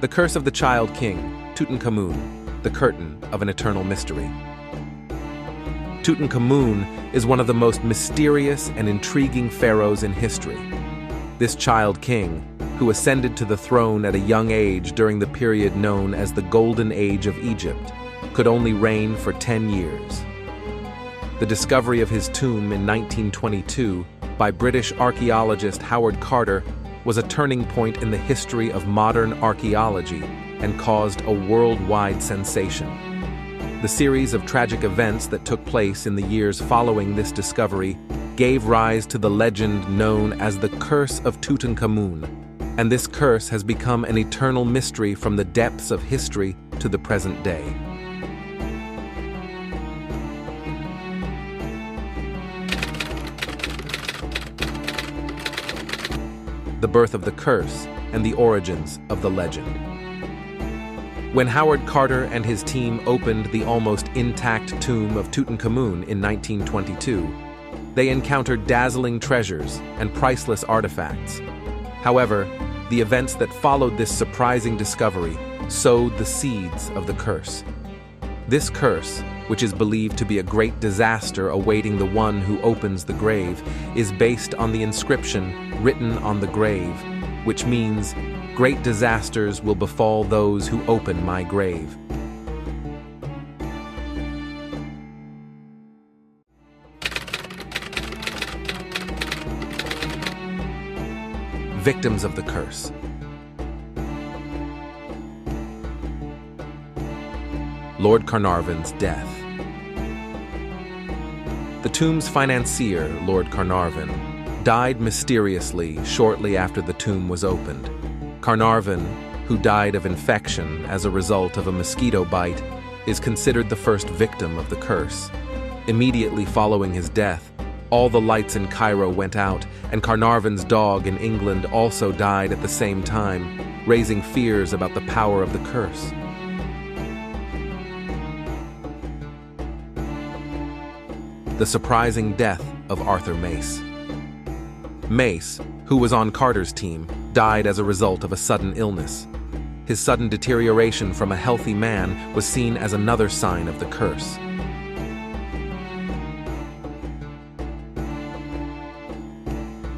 The Curse of the Child King, Tutankhamun, the Curtain of an Eternal Mystery. Tutankhamun is one of the most mysterious and intriguing pharaohs in history. This child king, who ascended to the throne at a young age during the period known as the Golden Age of Egypt, could only reign for 10 years. The discovery of his tomb in 1922 by British archaeologist Howard Carter was a turning point in the history of modern archaeology and caused a worldwide sensation. The series of tragic events that took place in the years following this discovery gave rise to the legend known as the Curse of Tutankhamun, and this curse has become an eternal mystery from the depths of history to the present day. The birth of the curse and the origins of the legend. When Howard Carter and his team opened the almost intact tomb of Tutankhamun in 1922, they encountered dazzling treasures and priceless artifacts. However, the events that followed this surprising discovery sowed the seeds of the curse. This curse, which is believed to be a great disaster awaiting the one who opens the grave, is based on the inscription written on the grave, which means, "Great disasters will befall those who open my grave." Victims of the curse. Lord Carnarvon's death. The tomb's financier, Lord Carnarvon, died mysteriously shortly after the tomb was opened. Carnarvon, who died of infection as a result of a mosquito bite, is considered the first victim of the curse. Immediately following his death, all the lights in Cairo went out, and Carnarvon's dog in England also died at the same time, raising fears about the power of the curse. The surprising death of Arthur Mace. Mace, who was on Carter's team, died as a result of a sudden illness. His sudden deterioration from a healthy man was seen as another sign of the curse.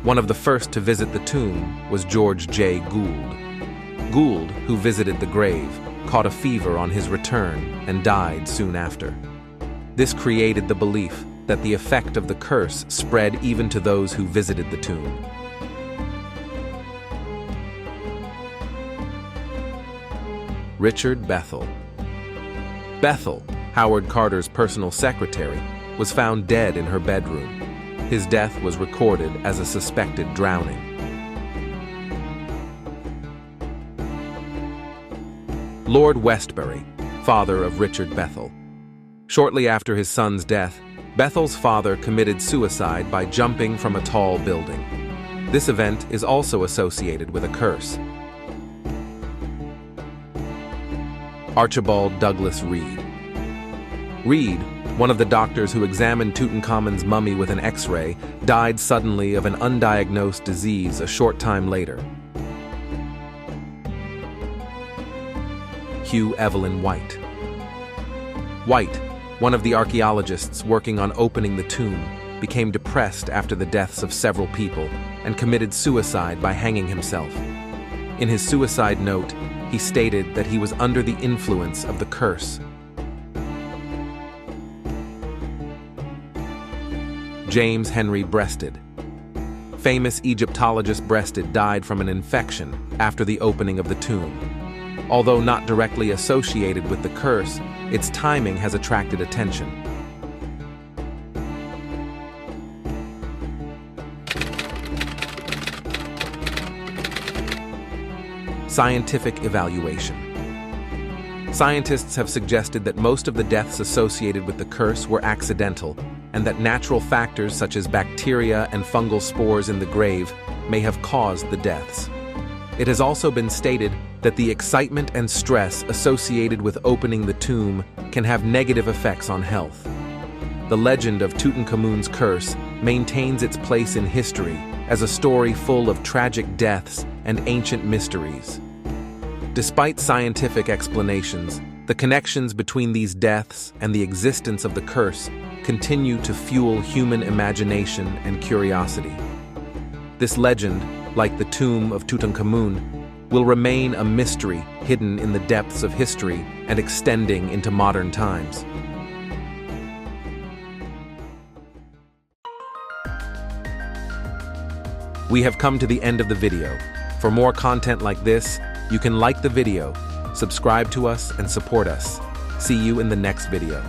One of the first to visit the tomb was George J. Gould. Gould, who visited the grave, caught a fever on his return and died soon after. This created the belief that the effect of the curse spread even to those who visited the tomb. Richard Bethel. Bethel, Howard Carter's personal secretary, was found dead in her bedroom. His death was recorded as a suspected drowning. Lord Westbury, father of Richard Bethel. Shortly after his son's death, Bethel's father committed suicide by jumping from a tall building. This event is also associated with a curse. Archibald Douglas Reed. Reed, one of the doctors who examined Tutankhamun's mummy with an X-ray, died suddenly of an undiagnosed disease a short time later. Hugh Evelyn White. White, one of the archaeologists working on opening the tomb, became depressed after the deaths of several people and committed suicide by hanging himself. In his suicide note, he stated that he was under the influence of the curse. James Henry Breasted. Famous Egyptologist Breasted died from an infection after the opening of the tomb. Although not directly associated with the curse, its timing has attracted attention. Scientific evaluation. Scientists have suggested that most of the deaths associated with the curse were accidental, and that natural factors such as bacteria and fungal spores in the grave may have caused the deaths. It has also been stated that the excitement and stress associated with opening the tomb can have negative effects on health. The legend of Tutankhamun's curse maintains its place in history as a story full of tragic deaths and ancient mysteries. Despite scientific explanations, the connections between these deaths and the existence of the curse continue to fuel human imagination and curiosity. This legend, like the tomb of Tutankhamun, will remain a mystery hidden in the depths of history and extending into modern times. We have come to the end of the video. For more content like this, you can like the video, subscribe to us, and support us. See you in the next video.